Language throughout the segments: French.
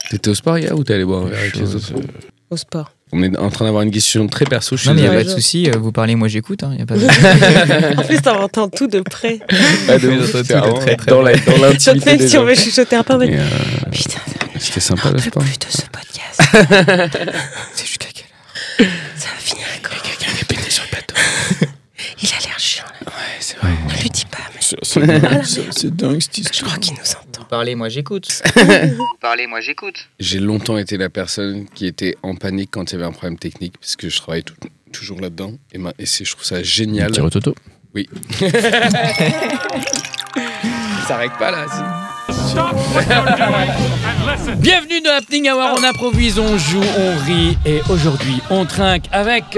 T'étais au sport hier ou t'es allé boire un verre avec les autres? Au sport. On est en train d'avoir une question très perso. Non, mais il n'y a pas de souci, vous parlez, moi j'écoute. Hein, y a pas de... En plus, t'entends tout de près. Dans l'intimité des si on gens. veut chuchoter un peu, mais... Putain, c'était sympa le sport. plus de ce podcast. C'est jusqu'à quelle heure? Ça va finir à quand? Quelqu'un qui a pété sur le bateau. Il a l'air chiant, là. Ouais, c'est vrai. Ne lui dis pas, mais C'est dingue cette je histoire. crois qu'il nous entend. Vous parlez, moi j'écoute. Parlez, moi j'écoute. J'ai longtemps été la personne qui était en panique quand il y avait un problème technique, parce que je travaille toujours là-dedans. Et je trouve ça génial. Petit rototo. Oui. Ça s'arrête pas là. Bienvenue dans Happening Hour, on improvise, on joue, on rit et aujourd'hui on trinque avec...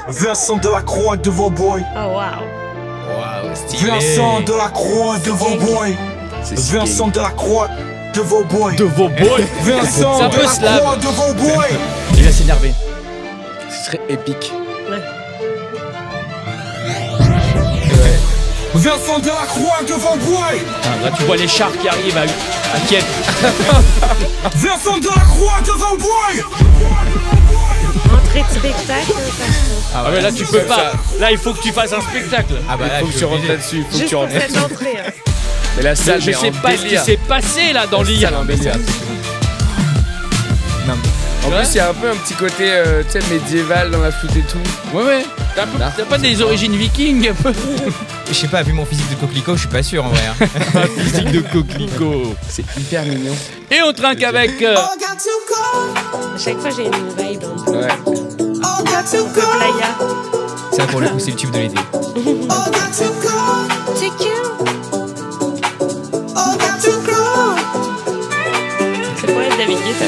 Vincent Delacroix de Vauboy. Oh, waouh. Waouh, stylé. Vincent Delacroix de Vauboy. Vincent Delacroix de Vauboy. De vos boys. Vincent C'est un peu Delacroix slave. de Vauboy. Il va s'énerver. Ce serait épique. Vincent Delacroix de Vauboy. Là tu vois les chars qui arrivent à Kiev. Vincent Delacroix de Vauboy. Entrée de spectacle. Ah mais là tu peux pas. Là il faut que tu fasses un spectacle. Ah bah là, Faut que tu rentres là-dessus. Faut que Juste tu pour rentres cette entrée. Hein. Mais la Là, salle, je sais pas ce qui s'est passé là dans l'île. En plus, il y a un peu un petit côté tu sais, médiéval dans la flûte et tout. Ouais. T'as pas des origines vikings un peu? Je sais pas, vu mon physique de coquelicot, je suis pas sûr en vrai. Hein. Physique de coquelicot. C'est hyper mignon. Et on trinque avec... À chaque fois, j'ai une vibe un peu. Ouais. Playa. Ça pour le coup, c'est le tube de l'été. C'est cute. C'est pour être David Guetta.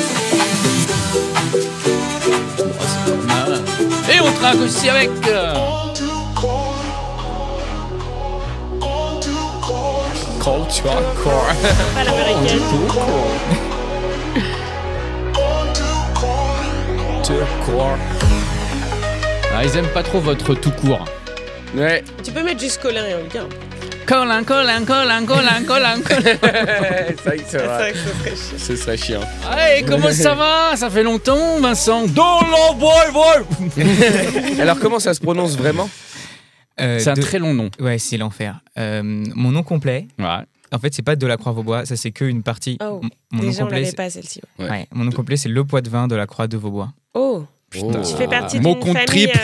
Et on trinque aussi avec... Culture core. Pas l'américaine. Ah, ils aiment pas trop votre tout court. Ouais. Tu peux mettre juste Colin et Olga. Colin. C'est vrai que C'est vrai que ce serait chiant. ce serait chiant. Hey, comment ça va? Ça fait longtemps, Vincent. Dans le boy. Alors, comment ça se prononce vraiment? C'est un très long nom. Ouais, c'est l'enfer. Mon nom complet, Ouais. en fait, c'est pas Delacroix-Vaubois, ça c'est qu'une partie. Oh, Mon nom déjà, on complet, l'avait c'est... pas celle-ci. Ouais, mon nom complet, c'est Le Poitvin de la Croix de Vaubois. Oh, Putain. tu fais partie Mot d'une contre famille triple.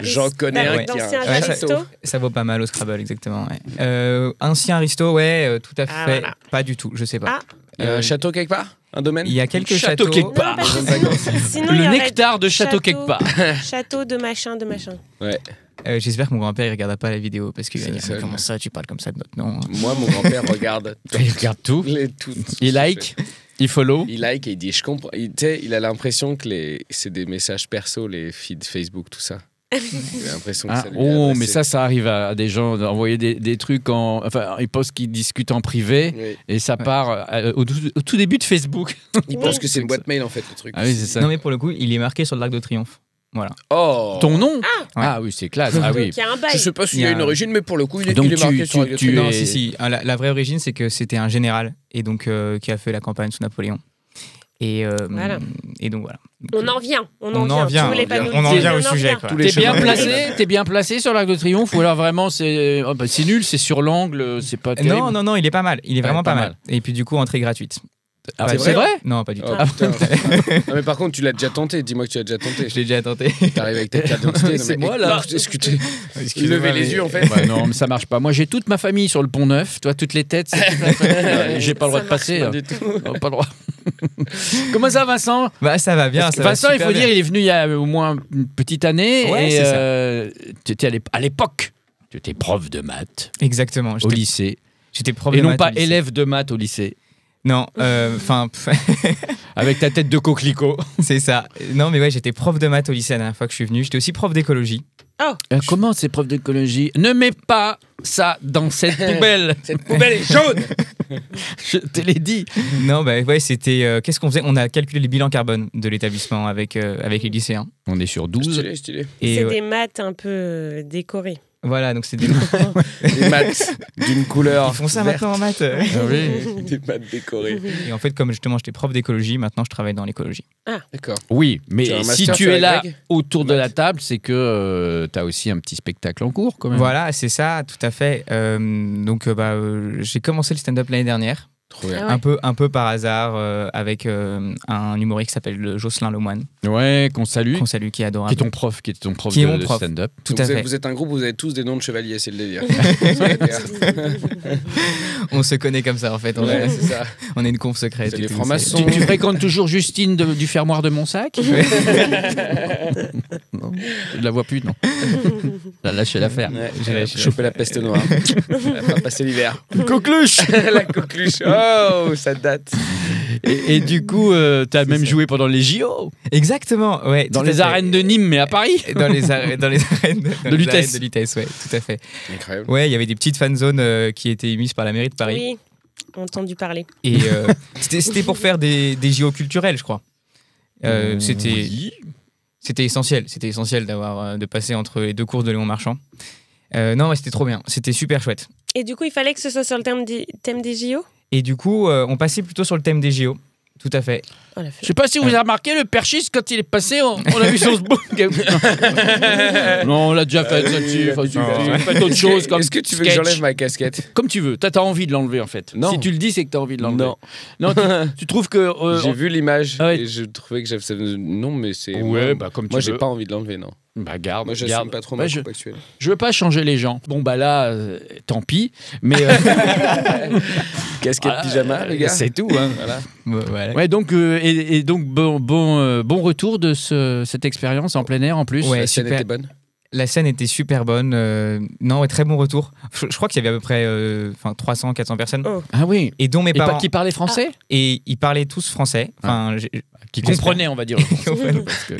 J'en connais un qui a d'anciens un aristos. Ça vaut pas mal au Scrabble, exactement. Ouais. Ancien aristo, ouais, tout à fait. Ah, voilà. Pas du tout, je sais pas. Ah. Il y a un château quelque part? Un domaine? Il y a quelques Château châteaux. quelque part. Non, parce que sinon, il y Le aurait nectar de château quelque part. Château de machin, de machin. Ouais. J'espère que mon grand-père il regardera pas la vidéo parce qu'il va C'est dire ça, mais comment ouais. ça tu parles comme ça de notre nom. Moi, mon grand-père regarde. Il regarde tout. Il like, il follow. Il like et il dit je comprends. Tu sais, il a l'impression que c'est des messages perso, les feeds Facebook, tout ça. J'ai l'impression que Ah, ça lui est oh, adressé. mais ça arrive à des gens d'envoyer des trucs en. Enfin, ils postent qu'ils discutent en privé Oui. et ça part au tout début de Facebook. Il pense que c'est une boîte mail en fait, le truc. Ah oui, c'est ça. Non mais pour le coup il est marqué sur le l'Arc de Triomphe. Voilà. Oh. Ton nom? Ouais. Ah oui, c'est classe. Ah oui. Donc il y a un bail. Je sais pas s'il Il y y a a une origine, mais pour le coup, il Donc est marqué tu- sur la tu Non, es- si. La vraie origine, c'est que c'était un général et donc qui a fait la campagne sous Napoléon. Et, Voilà. et donc voilà. On en vient. On en vient. Tu voulais pas nous On le en dire, vient mais au on en sujet, vient. quoi. Tous les T'es bien placé sur l'Arc de Triomphe ou alors vraiment c'est c'est nul, c'est sur l'angle, c'est pas terrible. Non, il est pas mal. Il est vraiment pas pas mal. mal. Et puis du coup, entrée gratuite. Ah, Pas c'est du- vrai? Non, pas du tout. Oh, putain. Non, mais par contre, tu l'as déjà tenté. Dis-moi que tu l'as déjà tenté. Je l'ai déjà tenté. T'arrives avec ta carte d'identité. C'est non, mais- moi, là. Est-ce que tu levais les yeux en fait? Bah non, mais ça marche pas. Moi, j'ai toute ma famille sur le Pont Neuf. Toi, toutes les têtes, c'est toute la famille. J'ai pas le droit de passer. Pas du tout. Non, pas le droit. Comment ça, Vincent? Bah ça va bien. Ça va Vincent, il super faut bien. dire, il est venu il y a au moins une petite année. Ouais, et c'est ça. tu étais à l'époque, tu étais prof de maths Exactement. au J'étais lycée. prof Et de non maths pas au lycée. élève de maths au lycée. Non, enfin, Avec ta tête de coquelicot. c'est ça. Non, mais ouais, j'étais prof de maths au lycée la dernière fois que je suis venu. J'étais aussi prof d'écologie. Comment ces profs d'écologie? Ne mets pas ça dans cette poubelle. Cette poubelle est jaune. Je te l'ai dit. Non, bah ouais, c'était. Qu'est-ce qu'on faisait? On a calculé le bilan carbone de l'établissement avec les lycéens. On est sur 12. Stylé, stylé. Et C'est ouais. des maths un peu décorés. Voilà, donc c'est Des maths d'une couleur. Ils font ça verte. maintenant en maths. Des maths décorées. Et en fait, comme justement j'étais prof d'écologie, maintenant je travaille dans l'écologie. D'accord. Oui, Tu as mais un si master tu sur es la là Greg autour de la table, c'est que tu as aussi un petit spectacle en cours quand même. Voilà, c'est ça, tout à fait. J'ai commencé le stand-up l'année dernière, Trop bien. Ah ouais. un peu par hasard, avec un humoriste qui s'appelle Jocelyn Lemoine, Ouais, qu'on salue. qu'on salue, qui est Qui adorable. est ton prof, qui est ton prof Qui est de mon prof. stand-up. Tout Donc à vous êtes- fait. Vous êtes un groupe, vous avez tous des noms de chevaliers, c'est le délire. On se connaît comme ça en fait. Ouais, c'est ça. On est une conf secrète. C'est et des tout, francs-maçons. Tu fréquentes toujours Justine du fermoir de Montsac Non. Je la vois plus, non. Elle a lâché l'affaire. Ouais, J'ai elle a lâché. chopé la peste noire. Elle a pas passé l'hiver. Coqueluche. La coqueluche. Oh, ça date. Et du coup, tu as même joué pendant les JO, Exactement, ouais. dans tout à les fait. arènes de Nîmes, mais à Paris. Dans les arènes dans les arènes De Lutèce. de Lutèce, ouais, tout à fait. Incroyable. Ouais, il y avait des petites fan zones qui étaient émises par la mairie de Paris. Oui, j'ai entendu parler. Et c'était pour faire des JO culturels, je crois. C'était essentiel. C'était essentiel de passer entre les deux courses de Léon Marchand. Non, mais c'était trop bien. C'était super chouette. Et du coup, il fallait que ce soit sur le thème des JO. Et du coup, on passait plutôt sur le thème des JO. Tout à fait. Oh, la Je sais pas si vous avez remarqué, le perchiste, quand il est passé, on l'a vu sur ce book. Non, on l'a déjà fait, ça dessus. Faites autre chose comme Est-ce que tu veux que sketch. j'enlève ma casquette? Comme tu veux. T'as envie de l'enlever, en fait. Non. Si tu le dis, c'est que t'as envie de l'enlever. Non. Non, tu trouves que... J'ai vu l'image Ah ouais. et je trouvais que j'avais. Non, mais c'est. Ouais, moi, bah comme tu moi j'ai veux. pas envie de l'enlever, non. Bah garde, Moi, j'assume garde. pas trop Bah, ma je, coupe actuelle. je veux pas changer les gens. Bon, bah là, tant pis. Mais... Casquette voilà, pyjama, les gars. C'est tout, hein. Voilà. Voilà. Ouais, donc, et donc bon retour de cette expérience en plein air en plus. Ouais, La scène super. était bonne. La scène était super bonne. Non, ouais, très bon retour. Je crois qu'il y avait à peu près 300, 400 personnes. Oh. Ah oui. Et dont mes Et parents. qui parlaient français Et ils parlaient tous français. Enfin, Qui comprenaient, on va dire.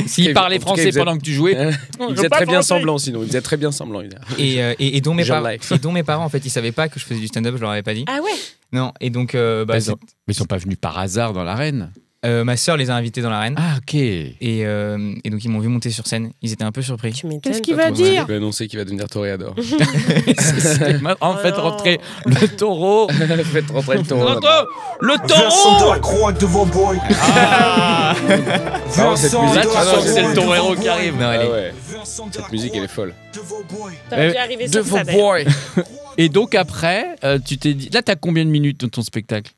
S'ils parlaient En tout cas, français ils faisaient- pendant que tu jouais. Il faisait très bien semblant, sinon. Il faisait très bien semblant. et dont mes Jean parents, Life. et dont mes parents, en fait, ils savaient pas que je faisais du stand-up. Je leur avais pas dit. Ah ouais. Non. Et donc, Mais ils sont pas venus par hasard dans l'arène. ma sœur les a invités dans l'arène. Ah, ok. Et donc, ils m'ont vu monter sur scène. Ils étaient un peu surpris. Tu m'étonnes. va Il dire va annoncer qu'il va devenir toréador. En fait, Oh non. rentrer le taureau. Faites rentrer le taureau. Le Vincent de taureau. la Croix devant boy. Ah Non, cette musique, Là, tu ah, sens non, que c'est le torero qui arrive. Non, elle est- Ah ouais. Vincent de Cette la musique, Croix elle est folle. devant boy. T'aurais dû arriver sur ça, d'ailleurs. boy. Et donc après, tu t'es dit, là, t'as combien de minutes dans ton spectacle?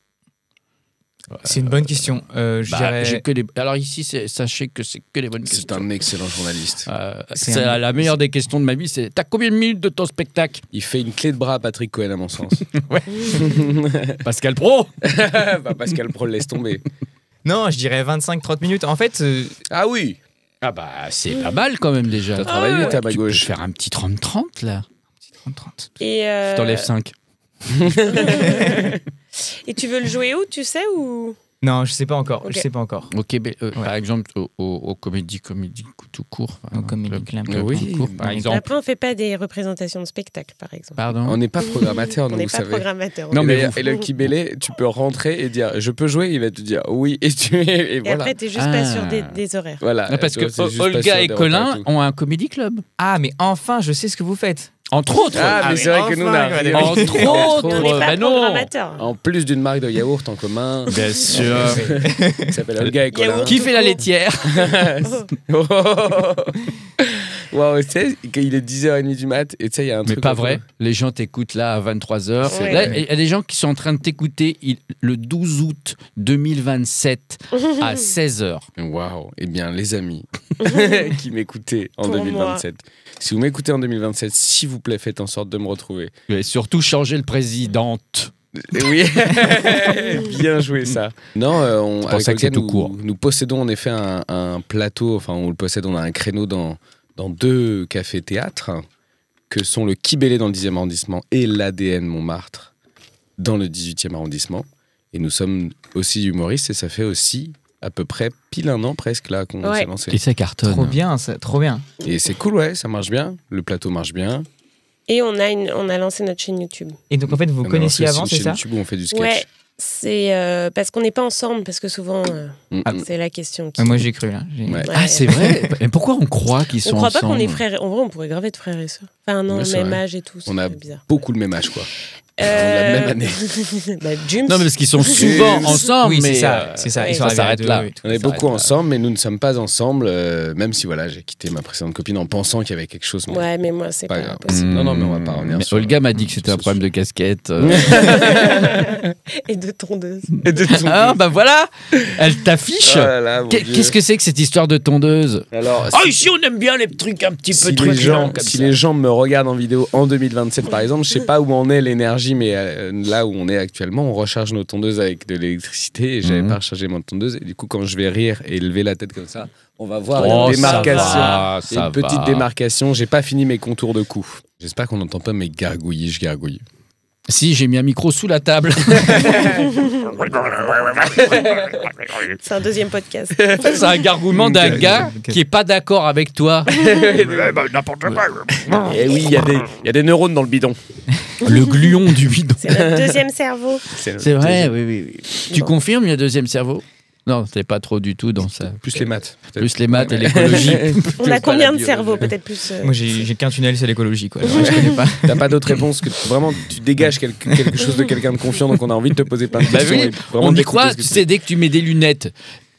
C'est une bonne question. Je Bah, dirais. j'ai que les... Alors ici, sachez que c'est que les bonnes C'est questions. un excellent journaliste. C'est C'est un- la meilleure des questions de ma vie. C'est t'as combien de minutes de ton spectacle? Il fait une clé de bras à Patrick Cohen, à mon sens. Pascal Pro. Bah, Pascal Pro laisse tomber. Non, je dirais 25-30 minutes. En fait, Ah oui. Ah bah c'est pas mal quand même déjà. T'as travaillé, t'as ma Tu peux gauche. faire un petit 30-30 là. 30-30. Et, Je t'enlève 5. et tu veux le jouer où, tu sais, ou... Non, je sais pas encore. Ok. Je sais pas encore. Ok, mais, par exemple au comédie tout court. par Au exemple. Comedy Club. Oui, tout court, par mais exemple. Après, on fait pas des représentations de spectacle, par exemple. Pardon. On n'est pas programmateur, On nous, n'est vous pas savez. programmateur. Non, Et mais d'ailleurs, vous- et le kibélé, tu peux rentrer et dire je peux jouer, il va te dire oui et Et voilà. après, t'es juste pas Ah. sûr des horaires. Voilà. Ah, parce Toi, que c'est juste pas Olga sûr et des Colin repas et tout. ont un comédie club. Ah, mais enfin, je sais ce que vous faites. Entre autres. Ah, mais c'est vrai que nous, on a enfin, rien. Entre Mais on autres. n'est pas Bah non. programmateur. En plus d'une marque de yaourt en commun, Bien sûr. qui s'appelle Olga et Colin. Yaourt. Qui fait la laitière? Oh. Waouh, tu sais, il est 10h30 du mat et tu sais, il y a un Mais truc. pas entre vrai. eux. Les gens t'écoutent là à 23h. Ouais. Là, il y a des gens qui sont en train de t'écouter le 12 août 2027 à 16h. Waouh. Eh bien, les amis qui m'écoutaient en Pour 2027, si vous m'écoutez en 2027, s'il vous plaît, faites en sorte de me retrouver. Et surtout changer le présidente. Oui, bien joué ça. Non, C'est pour avec ça que c'est Olga, tout nous, court. nous possédons en effet un plateau, enfin on le possède, on a un créneau dans 2 cafés-théâtres que sont le Kibélé dans le 10e arrondissement et l'ADN Montmartre dans le 18e arrondissement. Et nous sommes aussi humoristes et ça fait aussi à peu près pile un an presque là qu'on Ouais. s'est lancé. Et ça cartonne. Trop bien, ça, trop bien. Et c'est cool, ouais, ça marche bien. Le plateau marche bien. Et on a lancé notre chaîne YouTube. Et donc, en fait, vous On a connaissiez lancé avant, aussi c'est une ça chaîne YouTube où on fait du sketch. Ouais, C'est parce qu'on n'est pas ensemble, parce que souvent, c'est la question. Moi, j'ai cru, là. Ouais. Ah, c'est vrai. Et pourquoi on croit qu'ils sont On croit pas ensemble qu'on est frères. En vrai, on pourrait grave être frères et sœurs. Enfin, non, Ouais, le c'est même vrai. âge et tout. On a c'est bizarre. beaucoup le même âge, quoi. La même année. Bah, Jums. Non, mais parce qu'ils sont souvent ensemble, Oui, mais c'est ça. C'est ça. ouais. Ils sont ça arrivés à s'arrête deux, là. et tout. On est Ça beaucoup arrête là. ensemble, mais nous ne sommes pas ensemble, même si voilà, j'ai quitté ma précédente copine en pensant qu'il y avait quelque chose. Mais Ouais, mais moi, c'est pas pas grave. possible. Non, mais on va pas revenir Mais sur- Olga m'a dit que c'était un sur ce problème de casquette. Et de tondeuse. Et de ton- Ah, bah voilà. Elle t'affiche. Oh là là, mon Dieu. Qu'est-ce que c'est que cette histoire de tondeuse? Alors, Ah, ici, on aime bien les trucs un petit peu si truculents comme si ça. les gens me regardent en vidéo en 2027 par exemple, je sais pas où en est l'énergie, mais là où on est actuellement, on recharge nos tondeuses avec de l'électricité et j'avais Mhm. pas rechargé mon tondeuse et du coup quand je vais rire et lever la tête comme ça, on va voir Oh, une démarcation, ça Il y a une petite va. démarcation. J'ai pas fini mes contours de cou. J'espère qu'on n'entend pas mes gargouillis, je gargouille. Si, j'ai mis un micro sous la table. C'est un deuxième podcast. C'est un gargouillement d'un gars qui est pas d'accord avec toi. Et oui, il y a des neurones dans le bidon. Le gluon du bidon. C'est notre deuxième cerveau. C'est vrai, oui. Tu Bon. confirmes, il y a deuxième cerveau? Non, t'es pas trop du tout dans ça. Plus les maths. peut-être. Plus les maths et l'écologie. On a Pas combien la de cerveaux? Peut-être plus. Moi, j'ai qu'un tunnel, c'est l'écologie, quoi. Le reste, je connais pas. T'as pas d'autre réponse que vraiment tu dégages quelque chose de quelqu'un de confiant, donc on a envie de te poser plein de Bah questions. oui, et vraiment on y d'écouter croit, ce que tu sais, dès que tu mets des lunettes,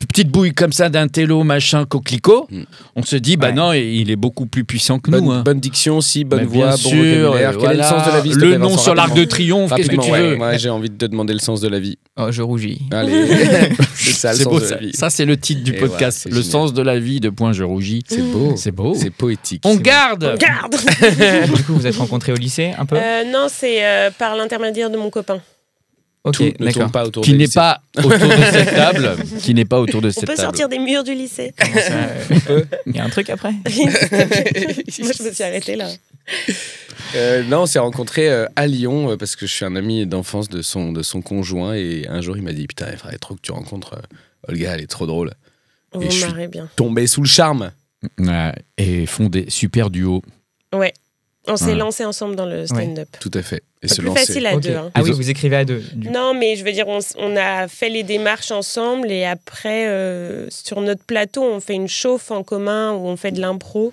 petite bouille comme ça d'un télo, machin, coquelicot, on se dit, bah Ouais. non, il est beaucoup plus puissant que bonne, nous. Hein. bonne diction, si, bonne Mais voix, bien bon sûr, vocabulaire. Quel est le sens de la vie s'il te Le plaît, nom Vincent, sur l'arc de rapidement. triomphe, qu'est-ce que tu Rapidement, veux? ouais, j'ai envie de te demander le sens de la vie. Oh, je rougis. Allez, c'est ça le C'est sens beau, de ça. la vie. Ça, c'est le titre du Et podcast. voilà, c'est le génial. sens de la vie de Point Je Rougis. C'est beau. C'est beau. C'est poétique. On C'est garde. Garde. Du coup, vous êtes rencontrés au lycée, un peu? Non, c'est par l'intermédiaire de mon copain. Ok, Tout ne tourne d'accord. pas autour Qui des n'est lycées. pas autour de cette table. Qui n'est pas autour de On cette peut table. sortir des murs du lycée. Comment ça, Il y a un truc après? Moi, je me suis arrêtée là. Non, on s'est rencontrés à Lyon parce que je suis un ami d'enfance de son conjoint et un jour il m'a dit putain il faudrait trop que tu rencontres Olga, elle est trop drôle. On Et je suis- marrait bien. Tombé sous le charme. Ouais, et fondé, super duo. Ouais. On s'est Ouais. lancé ensemble dans le stand-up. Tout à fait. Et C'est se plus lancer. facile à Ok. deux. Hein. Ah oui, vous écrivez à deux. du coup. Non, mais je veux dire, on a fait les démarches ensemble et après, sur notre plateau, on fait une chauffe en commun où on fait de l'impro.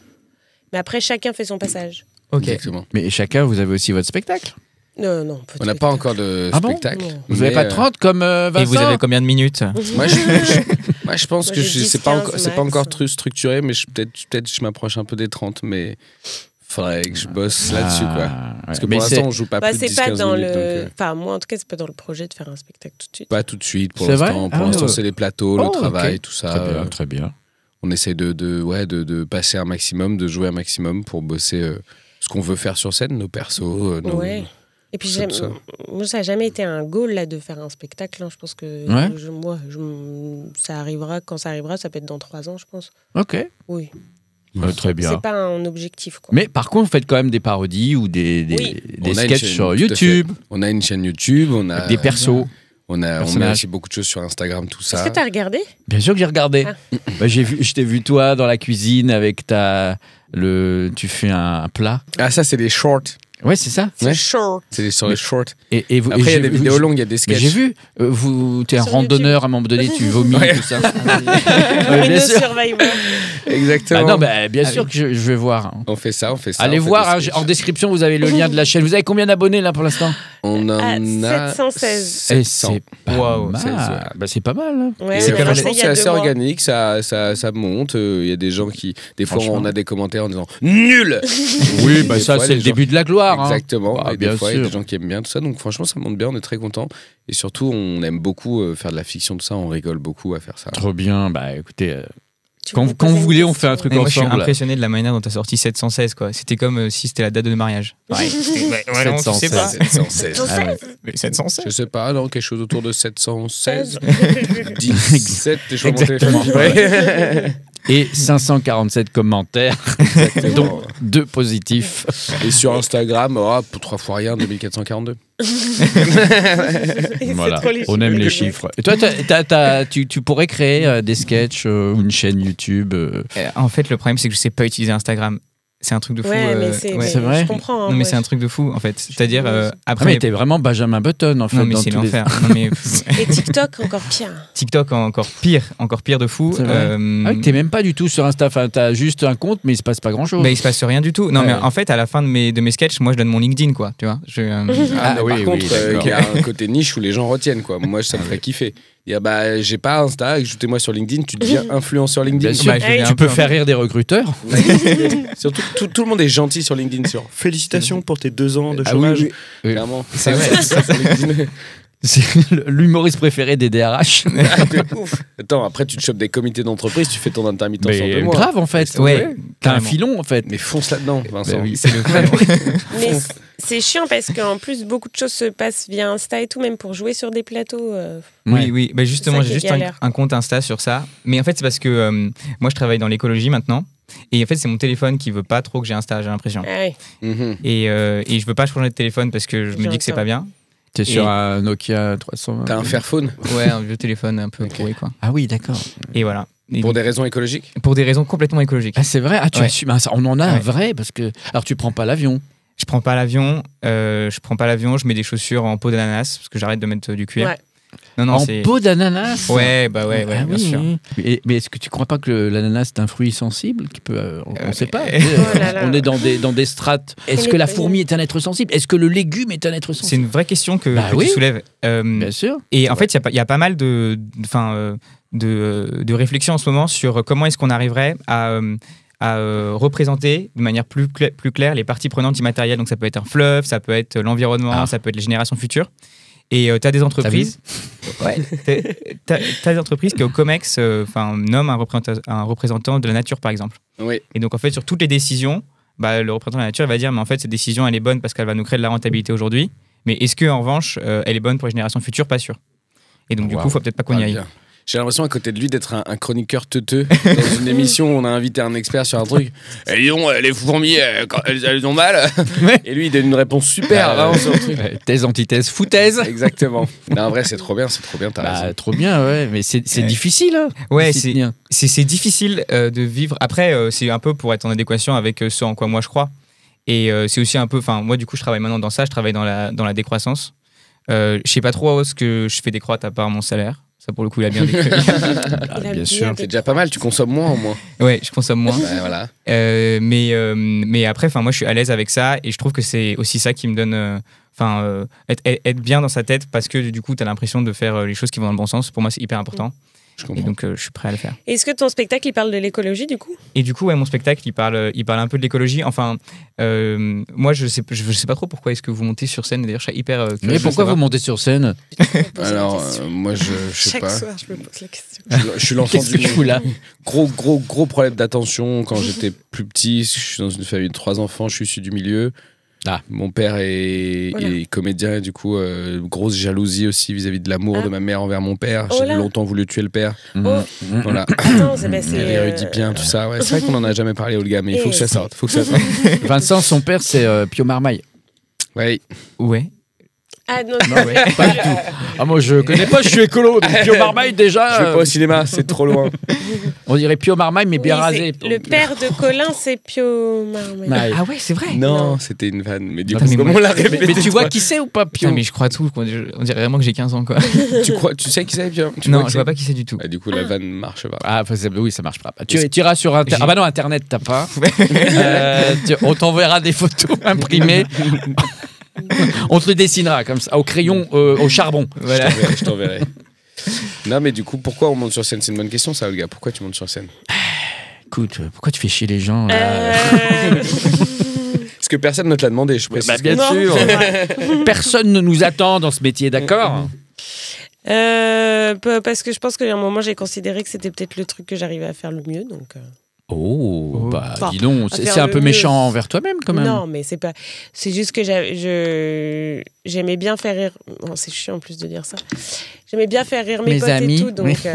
Mais après, chacun fait son passage. Ok. Exactement. Mais chacun, vous avez aussi votre spectacle. Non, On n'a pas encore de Ah bon spectacle. Non. Vous n'avez mais, pas 30 comme Vincent? Et vous avez combien de minutes? Moi, je pense Moi, que j'ai 10, c'est pas 15 encore, c'est pas max. encore trop structuré, mais peut-être je m'approche un peu des 30, mais faudrait que je bosse là-dessus, quoi. Parce que pour l'instant, on joue pas Bah, plus de c'est pas 10-15 dans minutes. le. Donc, Enfin, moi, en tout cas, c'est pas dans le projet de faire un spectacle tout de suite. pas tout de suite pour C'est vrai l'instant. Pour Ah, l'instant, ouais. c'est les plateaux, Oh, le ok. travail, tout ça. Très bien, très bien. On essaie de passer un maximum, de jouer un maximum pour bosser ce qu'on veut faire sur scène, nos persos. Ouais. Et puis, c'est ça. moi, ça n'a jamais été un goal là, de faire un spectacle. Hein. Je pense que Ouais. ça arrivera quand ça arrivera. Ça peut être dans 3 ans, je pense. Ok, Oui. très bien. C'est pas un objectif. Quoi. Mais par contre, vous faites quand même des parodies ou des Oui. des On a une sketchs chaîne, sur tout à YouTube, On a une chaîne YouTube, on a avec des persos. on met personnages. aussi beaucoup de choses sur Instagram, tout Est-ce ça. que tu as regardé? Bien sûr que j'ai regardé. Ah. Bah, je t'ai vu toi dans la cuisine avec tu fais un plat. Ah, ça, c'est des shorts. Ouais, c'est ça. C'est Ouais. short. C'est sur les shorts. Et vous, Après, il y a j'ai des vu- vidéos longues, il y a des Mais sketchs. j'ai vu, t'es un Sur randonneur à un moment donné, tu vomis, Ouais. tout ça. Rhino bien sûr. Survivor. Exactement. Ah non, bah, bien sûr que je vais voir. hein. On fait ça. Allez on fait voir, des hein, sketchs. en description, vous avez le lien de la chaîne. Vous avez combien d'abonnés là pour l'instant? On en a 716. Et 700. c'est pas Waouh, mal. 16, ouais. Bah, c'est pas mal. hein. Ouais, C'est on a lancé franchement, il y c'est a assez 2 mois. organique, ça monte. Il y a des gens qui, des fois, Franchement. on a des commentaires en disant nul. Oui, bah Des ça, fois, c'est les le gens- début de la gloire. hein. Exactement. Ah, et des bien fois, il y a sûr. des gens qui aiment bien tout ça. Donc, franchement, ça monte bien. On est très contents. Et surtout, on aime beaucoup faire de la fiction, tout ça. On rigole beaucoup à faire ça. Trop bien. Bah écoutez, Tu quand veux vous me poser une voulez, on question fait un truc Mais moi, je suis ensemble. impressionné de la manière dont tu as sorti 716, quoi. C'était comme si c'était la date de mariage. Ouais, vraiment, tu sais pas. 716. Ah ouais. Mais 716. Je sais pas, non, quelque chose autour de 716. 17, je vois mon Exactement. téléphone vibrer. Et 547 commentaires, dont 2 positifs. Et sur Instagram, pour 3 fois rien, 2442. Voilà, trop les on aime les chiffres. chiffres. Et toi, tu pourrais créer des sketchs ou une chaîne YouTube. En fait, le problème, c'est que je sais pas utiliser Instagram. C'est un truc de fou. Ouais, mais c'est ouais. C'est vrai. Je comprends. hein, Non, mais moi, c'est un truc de fou, en fait. C'est-à-dire, Après, après. mais t'es vraiment Benjamin Button, en fait. Non, mais dans c'est tous les- l'enfer. Non, mais Et TikTok, encore pire. TikTok, encore pire de fou. C'est vrai. Ah oui, t'es même pas du tout sur Insta. Enfin, t'as juste un compte, mais il se passe pas grand-chose. Bah, il se passe rien du tout. Non, Ouais. mais en fait, à la fin de mes sketchs, moi, je donne mon LinkedIn, quoi. Tu vois. Ah, oui, par oui, contre, d'accord. il y a un côté niche où les gens retiennent, quoi. Moi, ça me ferait kiffer. Dire, bah, j'ai pas Insta, ajoutez-moi sur LinkedIn, tu deviens influenceur LinkedIn. Bien sûr. Bah, je deviens Tu un peux peu, faire rire des recruteurs. Surtout, tout le monde est gentil sur LinkedIn. Sur félicitations pour tes 2 ans de Ah chômage. oui, oui. Clairement. C'est vrai. Ça, sur LinkedIn. C'est l'humoriste préféré des DRH. Attends, après, tu te chopes des comités d'entreprise, tu fais ton intermittence en 2 Mais mois. grave, en fait. Ouais, T'as un carrément. filon, en fait. Mais fonce là-dedans, Vincent. Bah oui. C'est le fun. Mais c'est chiant parce qu'en plus, beaucoup de choses se passent via Insta et tout, même pour jouer sur des plateaux. Oui, oui. Bah, justement, C'est ça j'ai qui est juste galère. un compte Insta sur ça. Mais en fait, c'est parce que moi, je travaille dans l'écologie maintenant. Et en fait, c'est mon téléphone qui veut pas trop que j'ai Insta, j'ai l'impression. Ah ouais. Mhm. Et je veux pas changer de téléphone parce que je me dis que c'est J'entends. pas bien. T'es sur Et- un Nokia 320. T'as un Fairphone Ouais, un vieux téléphone un peu Ok. pourri, quoi. Ah oui, d'accord. Et voilà. Et pour des raisons écologiques. pour des raisons complètement écologiques. Ah, c'est vrai. Ah, tu Ouais. assumes. Ah, ça, on en a un Ouais. vrai parce que. Alors, tu prends pas l'avion. Je prends pas l'avion. Je mets des chaussures en peau d'ananas parce que j'arrête de mettre du cuir. Ouais. Non, non, En c'est. peau d'ananas. Ouais, bah ouais, Ah bien oui, sûr. oui. Mais est-ce que tu crois pas que l'ananas est un fruit sensible qui peut, on ne sait pas. Oh là là. On est dans des strates. Est-ce que la fourmi est un être sensible? Est-ce que le légume est un être C'est sensible? une vraie question que oui. tu soulèves. Bien sûr. Et en fait, il y a pas mal de réflexions en ce moment sur comment est-ce qu'on arriverait à représenter de manière plus claire les parties prenantes immatérielles. Donc ça peut être un fleuve, ça peut être l'environnement, ça peut être les générations futures. Et tu as des entreprises. T'as des entreprises qui au COMEX nomment un représentant de la nature, par exemple. Oui. Et donc en fait, sur toutes les décisions, le représentant de la nature il va dire mais en fait cette décision elle est bonne parce qu'elle va nous créer de la rentabilité aujourd'hui. Mais est-ce que en revanche elle est bonne pour les générations futures? Pas sûr. Et donc du coup, faut peut-être pas qu'on y Ah, aille. bien. J'ai l'impression à côté de lui d'être un chroniqueur teuteux dans une émission où on a invité un expert sur un truc. Et dis donc, les fourmis, quand elles ont mal. Et lui, il donne une réponse super vraiment sur le truc. Thèse, antithèse, foutaise. Exactement. Non, en vrai, c'est trop bien, t'as raison. Trop bien, ouais. Mais c'est difficile. Hein, Ouais, de s'y tenir. c'est difficile de vivre. Après, c'est un peu pour être en adéquation avec ce en quoi moi je crois. Et c'est aussi un peu. Enfin, moi, du coup, je travaille maintenant dans ça. Je travaille dans la décroissance. Je sais pas trop ce que je fais décroître à part mon salaire. Ça, pour le coup, il a bien décrit. Il a bien sûr. C'est déjà pas mal, tu consommes moins au moins. Ouais, je consomme moins. Ouais, voilà. Mais après, moi, je suis à l'aise avec ça et je trouve que c'est aussi ça qui me donne. Être bien dans sa tête parce que du coup, tu as l'impression de faire les choses qui vont dans le bon sens. Pour moi, c'est hyper important. Je Et comprends. donc, je suis prêt à le faire. Est-ce que ton spectacle, il parle de l'écologie, du coup? Et du coup, ouais, mon spectacle, il parle un peu de l'écologie. Enfin, moi, je sais pas trop pourquoi est-ce que vous montez sur scène. D'ailleurs, je suis hyper curieux Mais de pourquoi savoir. vous montez sur scène? Alors, moi, je sais Chaque pas. soir, je me pose la question. Je suis l'enfant Qu'est-ce que du je fous là? gros problème d'attention quand j'étais plus petit. Je suis dans une famille de 3 enfants, je suis issu du milieu. Ah. Mon père est comédien et du coup, grosse jalousie aussi vis-à-vis de l'amour de ma mère envers mon père. Oh J'ai là. longtemps voulu tuer le père. Oh. Voilà. Non, c'est passé. Elle érudit bien, tout ça. Ouais, c'est vrai qu'on en a jamais parlé, Olga, mais il faut que ça sorte. Vincent, son père, c'est Pio Marmaille. Ouais. Ouais. Ah non, Ouais. Pas du tout. Ah, moi, je connais pas, je suis écolo. Donc Pio Marmaille, déjà. Je vais pas au cinéma, c'est trop loin. On dirait Pio Marmaille, mais bien Oui, rasé. c'est- Le père de Colin, c'est Pio Marmaille. Ouais. Ah ouais, c'est vrai. Non, c'était une vanne. Mais du Non, coup, mais comment moi- on l'a Mais, répété tu vois toi qui c'est ou pas, Pio? Putain, mais je crois tout. On dirait vraiment que j'ai 15 ans, quoi. Tu sais qui c'est, Pierre Tu Non, qui je c'est vois pas qui c'est du tout. Ah, du coup, la vanne marche pas. Ah, oui, ça marche pas. Tu iras sur Internet. Ah bah non, Internet, t'as pas. On t'enverra des photos imprimées. On te le dessinera comme ça, au crayon, au charbon. Voilà. Je t'enverrai. Non, mais du coup, pourquoi on monte sur scène? C'est une bonne question, ça, Olga. Pourquoi tu montes sur scène? Écoute, pourquoi tu fais chier les gens là Parce que personne ne te l'a demandé, je précise. Bah, bien Non, sûr. c'est vrai. Personne ne nous attend dans ce métier, d'accord? Parce que je pense qu'à un moment, j'ai considéré que c'était peut-être le truc que j'arrivais à faire le mieux. Donc, Oh, bah Enfin, dis donc, à c'est faire un le peu mieux. méchant envers toi-même quand même. non, mais c'est pas. C'est juste que j'aimais bien faire rire. Bon, c'est chiant en plus de dire ça. J'aimais bien faire rire mes Mes potes amis, et tout. Donc, oui.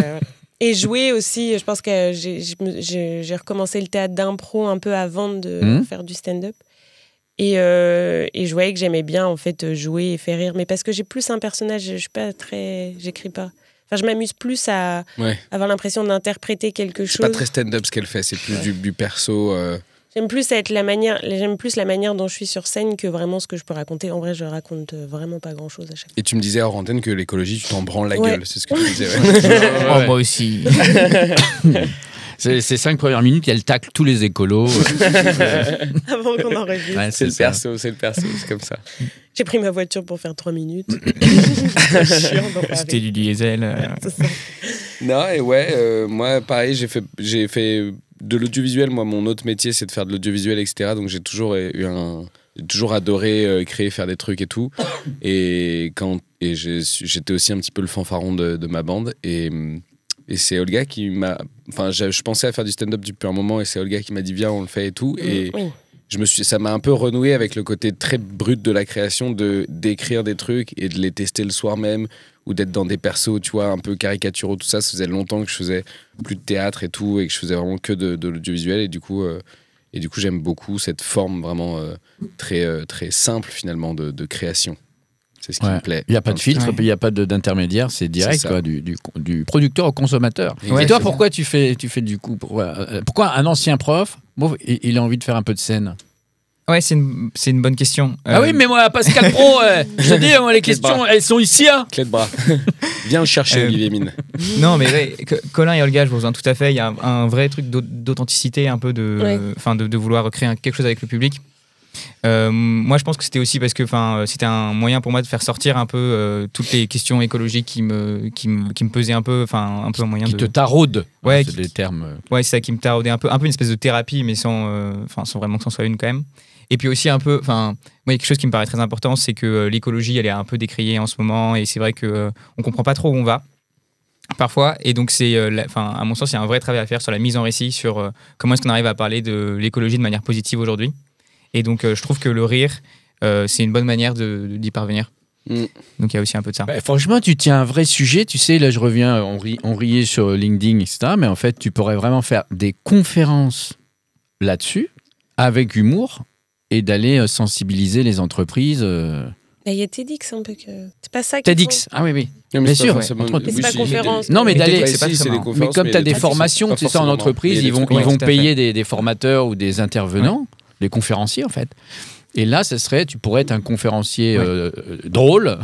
et jouer aussi. Je pense que j'ai recommencé le théâtre d'impro un peu avant de faire du stand-up. Et je voyais que j'aimais bien en fait jouer et faire rire. Mais parce que j'ai plus un personnage, je suis pas très. J'écris pas. Enfin, je m'amuse plus à Ouais. avoir l'impression d'interpréter quelque C'est chose. pas très stand-up ce qu'elle fait, c'est plus du perso. J'aime plus la manière dont je suis sur scène que vraiment ce que je peux raconter. En vrai, je raconte vraiment pas grand-chose à chaque fois. Et tu me disais hors antenne que l'écologie, tu t'en branles la gueule. C'est ce que tu disais. Oh, moi aussi. Ces 5 premières minutes, elle tacle tous les écolos. Avant qu'on enregistre. Ouais, C'est le perso, c'est comme ça. J'ai pris ma voiture pour faire 3 minutes. C'était du diesel. Non, et ouais, moi, pareil, j'ai fait de l'audiovisuel. Moi, mon autre métier, c'est de faire de l'audiovisuel, etc. Donc, j'ai toujours adoré créer, faire des trucs et tout. Et j'étais aussi un petit peu le fanfaron de ma bande. Et c'est Olga qui m'a... Enfin, je pensais à faire du stand-up depuis un moment et c'est Olga qui m'a dit viens, on le fait et tout. Et ça m'a un peu renoué avec le côté très brut de la création, d'écrire des trucs et de les tester le soir même ou d'être dans des persos, tu vois, un peu caricaturaux, tout ça. Ça faisait longtemps que je faisais plus de théâtre et tout et que je faisais vraiment que de l'audiovisuel. Et du coup, j'aime beaucoup cette forme vraiment très, très simple finalement de création. C'est ce qui me plaît. Il n'y a pas de filtre, il n'y a pas d'intermédiaire, c'est direct, quoi, du producteur au consommateur. Et toi, pourquoi tu fais du coup pourquoi un ancien prof, il a envie de faire un peu de scène? Ouais, c'est une bonne question. Ah oui, mais moi, Pascal Pro, je te dis, moi, les questions, elles sont ici. Hein. Clé de bras. Viens le chercher, Olivier Mine. Non, mais ouais, Colin et Olga, je vous rejoins tout à fait. Il y a un vrai truc d'authenticité, un peu de vouloir créer quelque chose avec le public. Moi, je pense que c'était aussi parce que c'était un moyen pour moi de faire sortir un peu toutes les questions écologiques qui me pesaient un peu, un peu un moyen qui te taraudent. Ouais, c'est des termes. Ouais, c'est ça qui me taraudait un peu une espèce de thérapie, mais sans vraiment que c'en soit une quand même. Et puis aussi un peu, moi, il y a quelque chose qui me paraît très important, c'est que l'écologie, elle est un peu décriée en ce moment, et c'est vrai que on comprend pas trop où on va. Parfois, et donc à mon sens, il y a un vrai travail à faire sur la mise en récit, sur comment est-ce qu'on arrive à parler de l'écologie de manière positive aujourd'hui. Et donc, je trouve que le rire, c'est une bonne manière d'y parvenir. Donc, il y a aussi un peu de ça. Franchement, tu tiens un vrai sujet. Tu sais, là, je reviens, on riait sur LinkedIn, etc. Mais en fait, tu pourrais vraiment faire des conférences là-dessus, avec humour, et d'aller sensibiliser les entreprises. Il y a TEDx un peu que... C'est pas ça TEDx, ah oui. Non, bien sûr. Mais c'est pas conférence. Non, mais d'aller... Mais comme tu as des formations, c'est ça, en entreprise, ils vont payer des formateurs ou des intervenants. Les conférenciers, en fait. Et là, tu pourrais être un conférencier drôle,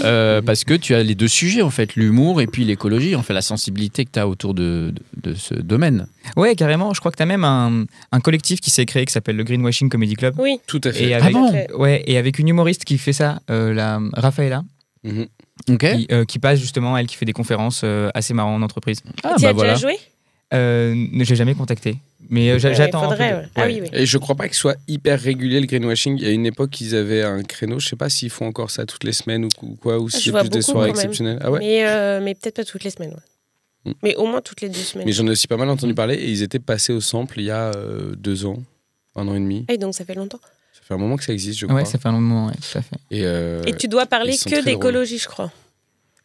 parce que tu as les deux sujets, en fait, l'humour et puis l'écologie, en fait, la sensibilité que tu as autour de ce domaine. Ouais, carrément. Je crois que tu as même un collectif qui s'est créé qui s'appelle le Greenwashing Comedy Club. Oui, tout à fait. Et avec une humoriste qui fait ça, la Raphaëla. Qui passe justement, elle qui fait des conférences assez marrantes en entreprise. Tu as déjà joué? Ne j'ai jamais contacté, mais j'attends. Ah oui. Et je crois pas qu'il soit hyper régulier le greenwashing. Il y a une époque, ils avaient un créneau. Je sais pas s'ils font encore ça toutes les semaines ou quoi, ou si c'est plus des soirées exceptionnelles. Ah ouais. Mais peut-être pas toutes les semaines. Ouais. Mais au moins toutes les 2 semaines. Mais j'en ai aussi pas mal entendu parler et ils étaient passés au sample il y a 2 ans, 1 an et demi. Et donc ça fait longtemps. Ça fait un moment que ça existe, je crois. Ouais, ça fait un moment, ouais, tout à fait. Et tu dois parler que d'écologie, je crois.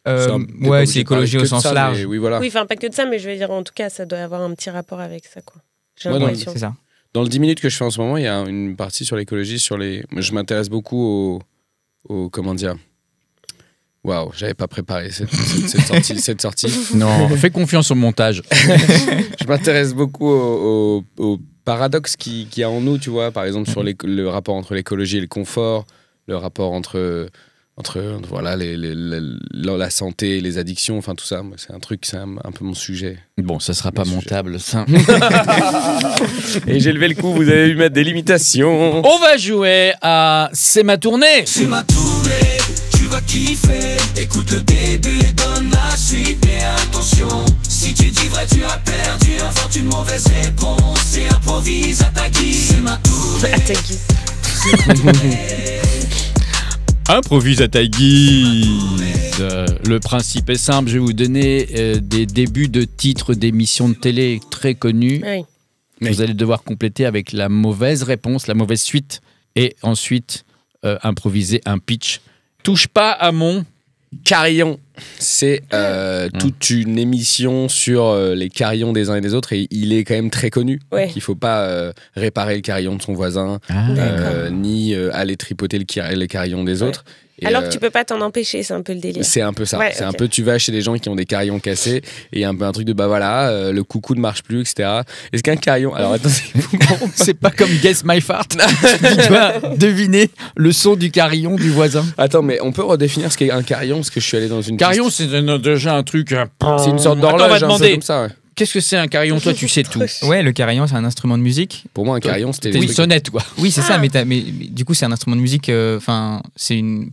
C'est écologie au sens large. Oui, voilà. Oui, pas que de ça, mais je veux dire, en tout cas, ça doit avoir un petit rapport avec ça, quoi. J'ai l'impression. C'est ça. Dans le 10 minutes que je fais en ce moment, il y a une partie sur l'écologie, je m'intéresse beaucoup au comment dire. Waouh, j'avais pas préparé cette sortie. Non, fais confiance au montage. Je m'intéresse beaucoup au paradoxe qu'il y a en nous, tu vois, par exemple sur le rapport entre l'écologie et le confort, le rapport entre voilà la santé, les addictions, enfin tout ça, c'est un peu mon sujet. Bon, ça sera pas montable, ça. Et j'ai levé le coup, vous avez vu mettre des limitations. On va jouer à C'est ma tournée. C'est ma tournée, tu vas kiffer. Écoute le début et donne la suite. Mais attention, si tu dis vrai, tu as perdu. Invente une mauvaise réponse et improvise à ta guise. C'est ma tournée. À ta guise. Improvise à ta guise. Le principe est simple, je vais vous donner des débuts de titres d'émissions de télé très connus. Oui. Vous allez devoir compléter avec la mauvaise réponse, la mauvaise suite, et ensuite improviser un pitch. Touche pas à mon carillon. C'est toute une émission sur les carillons des uns et des autres et il est quand même très connu. Ouais. Il ne faut pas réparer le carillon de son voisin ni aller tripoter les carillons des autres. Alors que tu peux pas t'en empêcher, c'est un peu le délire. C'est un peu ça. Ouais, c'est un peu, tu vas chez des gens qui ont des carillons cassés et il y a un peu un truc de bah voilà, le coucou ne marche plus, etc. Est-ce qu'un carillon. Alors attends, c'est pas comme Guess My Fart. Tu dois deviner le son du carillon du voisin. Attends, mais on peut redéfinir ce qu'est un carillon parce que je suis allé dans une. Carillon, c'est déjà un truc. C'est une sorte d'horloge un peu comme ça, ouais. Qu'est-ce que c'est un carillon? Toi, tu sais tout. Ouais, le carillon, c'est un instrument de musique. Pour moi, un carillon, c'était une sonnette, quoi. Oui, c'est ça, mais du coup, c'est un instrument de musique. Enfin,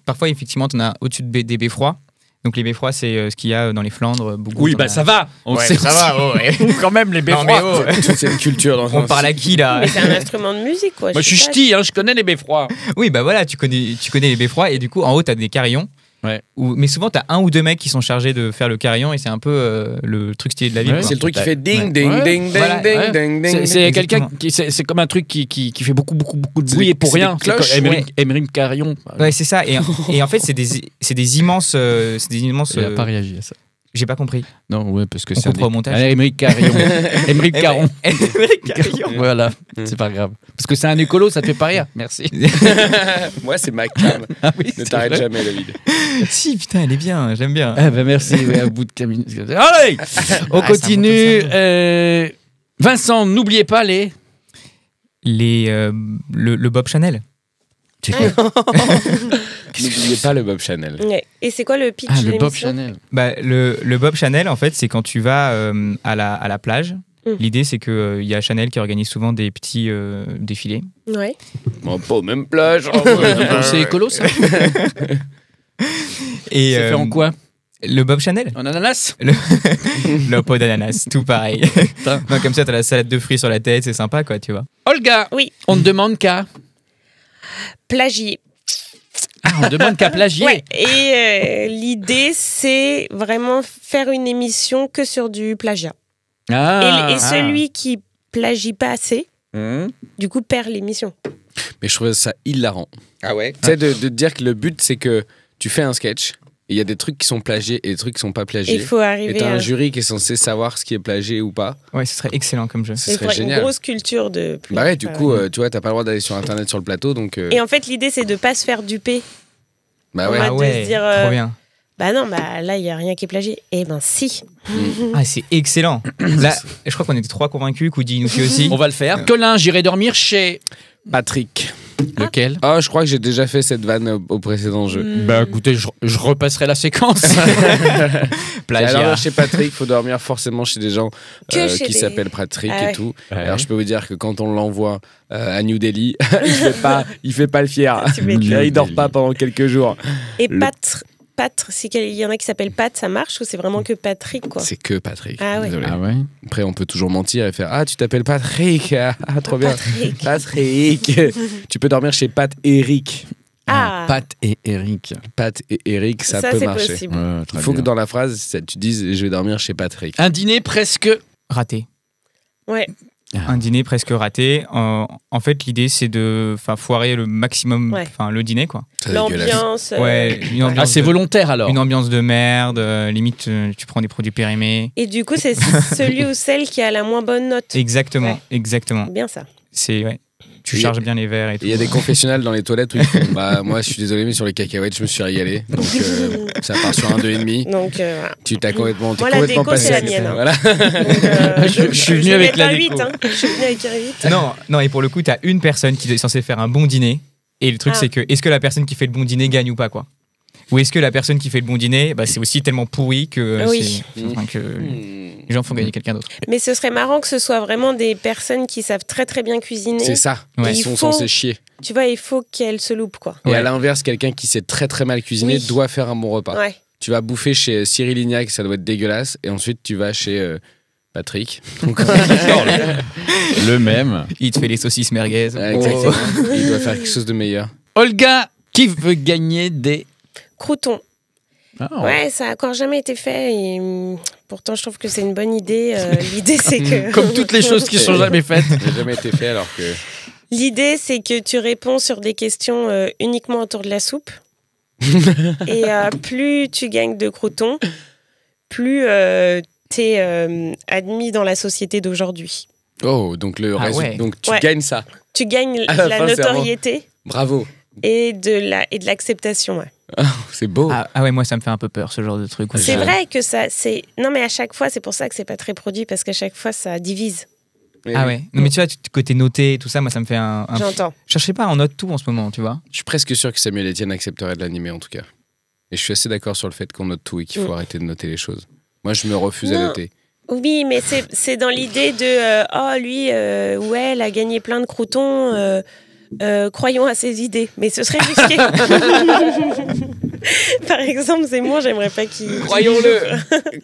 parfois, effectivement, tu en as au-dessus des beffrois. Donc, les beffrois, c'est ce qu'il y a dans les Flandres. Oui, bah ça va. On sait ça va, ouais. Quand même, les beffrois. C'est une culture dans on parle à qui, là? Mais c'est un instrument de musique, quoi. Moi, je suis ch'ti, je connais les beffrois. Oui, bah voilà, tu connais les beffrois. Et du coup, en haut, tu as des carillons. Ouais. Mais souvent, tu as un ou deux mecs qui sont chargés de faire le carillon et c'est un peu le truc stylé de la ville. Ouais, c'est le truc qui fait ding, ding, ouais. ding, Voilà. ding, Ouais. ding, ding. C'est quelqu'un qui. C'est comme un truc qui fait beaucoup de bruit et pour c'est rien. des cloches, Émeric Carillon. Ouais, c'est ça. Et en fait, c'est des immenses. Il n'a pas réagi à ça. J'ai pas compris. Non, ouais, parce que On c'est comprend au montage. Émeric Carillon. Émeric Caron. Émeric Carillon. Voilà, c'est pas grave. Parce que c'est un écolo, ça te fait pas rire. Merci. Moi, c'est ma cam. Ah oui, Ne c'est t'arrête vrai. jamais, David. Si, putain, elle est bien, j'aime bien. Ah bah merci, ouais, à bout de 5 minutes. Allez, on Ah, continue. ça monte Vincent, n'oubliez pas les. Le Bob Chanel. N'oubliez pas le Bob Chanel. Ouais. Et c'est quoi le pitch de Ah, le Bob l'émission? Chanel. Bah, le Bob Chanel, en fait, c'est quand tu vas à la plage. L'idée, c'est qu'il y a Chanel qui organise souvent des petits défilés. Ouais. Bon, pas aux mêmes plages. C'est écolo, ça. Et C'est fait en quoi? le Bob Chanel. En ananas? Le pot d'ananas, tout pareil. Non, comme ça, t'as la salade de fruits sur la tête, c'est sympa, quoi, tu vois. Olga, Oui. on ne demande qu'à. Plagier. Ah, on demande qu'à plagier. Ouais. Et l'idée, c'est vraiment faire une émission que sur du plagiat. Ah, Et celui qui plagie pas assez, du coup, perd l'émission. Mais je trouve ça hilarant. Ah ouais. Tu sais, de te dire que le but, c'est que tu fais un sketch, et il y a des trucs qui sont plagiés et des trucs qui sont pas Et plagiés. il faut Et arriver t'as à un jury qui est censé savoir ce qui est plagié ou pas. Ouais, ce serait excellent comme jeu. Ce il serait faudrait une génial. grosse culture de... Bah ouais, du coup, tu vois, t'as pas le droit d'aller sur Internet sur le plateau, donc... Et en fait, l'idée, c'est de pas se faire duper. Bah en ouais. mode Ah de ouais, se dire, trop bien. Bah non, bah là, il y a rien qui est plagié. Eh ben si. Ah, c'est excellent. Là, je crois qu'on était 3 convaincus, Koudi nous aussi. On va le faire. Colin, j'irai dormir chez. Patrick. Lequel? Ah, je crois que j'ai déjà fait cette vanne au précédent jeu. Bah écoutez, je repasserai la séquence. Plagiat. Alors chez Patrick, il faut dormir forcément chez des gens Que chez qui des- s'appellent Patrick Ah et ouais. tout. Ouais. Alors je peux vous dire que quand on l'envoie à New Delhi, il fait pas le fier. Tu m'étonnes. Il dort pas pendant quelques jours. Et Le- Pat, si il y en a qui s'appellent Pat, ça marche ou c'est vraiment que Patrick, quoi? C'est que Patrick. Ah ouais. Désolé. Ah ouais. Après, on peut toujours mentir et faire Ah, tu t'appelles Patrick. Ah, trop bien. Patrick. Patrick. Tu peux dormir chez Pat et Eric. Ah, Pat et Eric. Pat et Eric, ça peut c'est marcher. possible. Ouais, très Il faut bien. que dans la phrase, tu dises Je vais dormir chez Patrick. Un dîner presque. Raté. Ouais. Un dîner presque raté. En fait, l'idée, c'est de foirer le maximum Ouais. le dîner, quoi. C'est dégueulasse. L'ambiance. Ouais, une ambiance Ah, c'est de- volontaire alors. Une ambiance de merde, limite tu prends des produits périmés. Et du coup, c'est celui ou celle qui a la moins bonne note. Exactement, Ouais. exactement. Bien ça. C'est ouais. Tu Et- charges bien les verres et tout. Il y a des confessionnals dans les toilettes où ils font Bah, moi, je suis désolé, mais sur les cacahuètes, je me suis régalé. Donc, ça part sur un 2,5. Donc, voilà. Tu t'es complètement, Moi, la complètement déco, passé c'est à la côté. mienne, hein. Voilà. Donc, Je suis venu vais avec mettre la un déco. 8, hein. Je suis venu avec un 8. Non, et pour le coup, t'as une personne qui est censée faire un bon dîner. Et le truc, Ah. c'est que est-ce que la personne qui fait le bon dîner gagne ou pas, quoi? Ou est-ce que la personne qui fait le bon dîner, c'est aussi tellement pourri que, Oui. que les gens font gagner quelqu'un d'autre. Mais ce serait marrant que ce soit vraiment des personnes qui savent très très bien cuisiner. C'est ça. Ouais. Ils Il sont faut- censés chier. Tu vois, il faut qu'elles se loupent, quoi. Et Ouais. à l'inverse, quelqu'un qui sait très très mal cuisiner Oui. doit faire un bon repas. Ouais. Tu vas bouffer chez Cyril Lignac, ça doit être dégueulasse. Et ensuite, tu vas chez Patrick. Donc, Le même. Il te fait les saucisses merguez. ouais, exactement. Il doit faire quelque chose de meilleur. Olga, qui veut gagner des. Crouton. Ah, Ouais, ça a encore jamais été fait. Et pourtant, je trouve que c'est une bonne idée. L'idée, c'est que. Comme toutes les choses qui sont jamais faites. Ça n'a jamais été fait alors que. L'idée, c'est que tu réponds sur des questions uniquement autour de la soupe. Et plus tu gagnes de croutons, plus t'es admis dans la société d'aujourd'hui. Oh, donc Ah ouais. donc tu Ouais. gagnes ça. Tu gagnes À la la fin, c'est notoriété Bravo. et de l'acceptation. Ouais. C'est beau. Ah ouais, moi ça me fait un peu peur ce genre de truc. C'est vrai que ça, c'est. Non, mais à chaque fois, c'est pour ça que c'est pas très produit parce qu'à chaque fois, ça divise. Ah ouais. Non mais tu vois, côté noté, tout ça, moi ça me fait un. J'entends. Cherchez pas, on note tout en ce moment, tu vois. Je suis presque sûr que Samuel Etienne accepterait de l'animer en tout cas. Et je suis assez d'accord sur le fait qu'on note tout et qu'il faut arrêter de noter les choses. Moi, je me refuse à noter. Oui, mais c'est dans l'idée de lui ou elle a gagné plein de croutons. Croyons à ses idées, mais ce serait risqué. Par exemple, Zemmour, j'aimerais pas qu'il.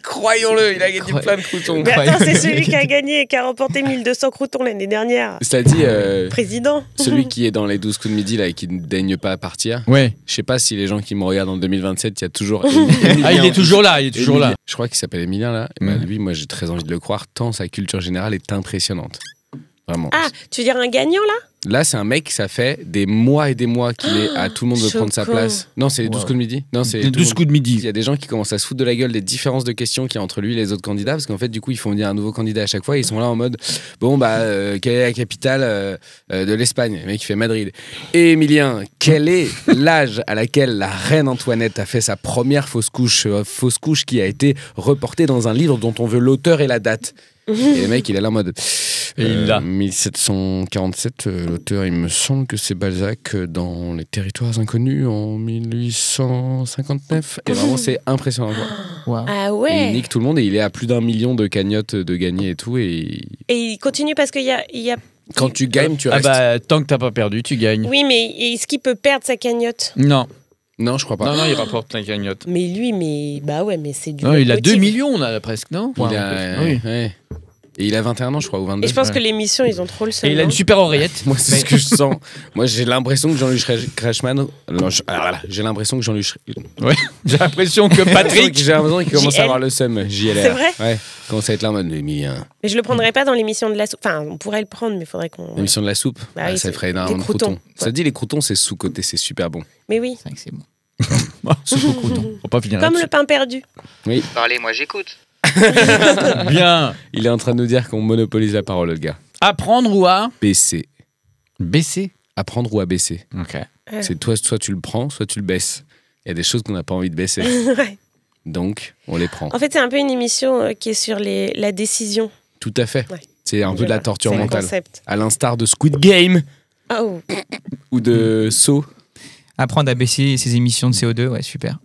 Croyons-le, il a gagné plein de croutons. Mais attends, c'est celui qui a gagné et qui a remporté 1200 croutons l'année dernière. C'est-à-dire. Président. Celui qui est dans les 12 coups de midi là et qui ne daigne pas partir. Ouais. Je sais pas si les gens qui me regardent en 2027, il y a toujours. Il est toujours là, là. Je crois qu'il s'appelle Emilien là. Bah, lui, moi, j'ai très envie de le croire, tant sa culture générale est impressionnante. Vraiment. Ah, tu veux dire un gagnant là? Là, c'est un mec, ça fait des mois et des mois qu'il est à tout le monde veut prendre sa place. Non, c'est les 12 coups de midi. Non, c'est les 12 coups de midi. Il y a des gens qui commencent à se foutre de la gueule des différences de questions qu'il y a entre lui et les autres candidats, parce qu'en fait, du coup, ils font venir un nouveau candidat à chaque fois et ils sont là en mode quelle est la capitale de l'Espagne? Le mec, il fait Madrid. Et Emilien, quel est l'âge à laquelle la reine Antoinette a fait sa première fausse couche qui a été reportée dans un livre dont on veut l'auteur et la date? Et le mec, il est là en mode. Et il l'a. 1747, l'auteur, il me semble que c'est Balzac dans Les Territoires Inconnus en 1859. Et vraiment, c'est impressionnant. Wow. Ah ouais. Et il nique tout le monde et il est à plus d'1 million de cagnottes de gagner et tout. Et il continue parce qu'il y a. Quand tu gagnes, tu restes. Tant que t'as pas perdu, tu gagnes. Oui, mais est-ce qu'il peut perdre sa cagnotte? Non. Non, je crois pas. Non, il rapporte la cagnotte. Mais lui, mais c'est du. Non, il a motif. 2 millions là, presque, non? Il a... Oui. Ouais. Et il a 21 ans, je crois, ou 22. Et je pense que l'émission, ils ont trop le seum. Et il a une super oreillette. Moi, c'est ce que je sens. Moi, j'ai l'impression que Jean-Luc Reichmann. J'ai l'impression que Jean-Luc. Ouais. J'ai l'impression que Patrick. J'ai l'impression qu'il commence à avoir le seum. JLR. C'est vrai? Ouais. Commence à être là en mode. Mais je le prendrais pas dans l'émission de la soupe. Enfin, on pourrait le prendre, mais il faudrait qu'on. L'émission de la soupe. Bah oui, ça ferait énormément de croutons. Ça dit, les croutons, c'est sous-côté, c'est super bon. Mais oui. C'est vrai que c'est bon. Soupe au crouton. Faut pas finir Comme là-dessus. le pain perdu. Oui. Parlez, moi j'écoute. Bien. Il est en train de nous dire qu'on monopolise la parole, le gars. Apprendre ou à baisser. Baisser. Apprendre ou à baisser. Ok. C'est toi, soit tu le prends, soit tu le baisses. Il y a des choses qu'on n'a pas envie de baisser. Ouais. Donc, on les prend. En fait, c'est un peu une émission qui est sur la décision. Tout à fait. Ouais. C'est un peu de la torture mentale. Concept. À l'instar de Squid Game Oh. ou de Saw. Apprendre à baisser ses émissions de CO2, ouais, super.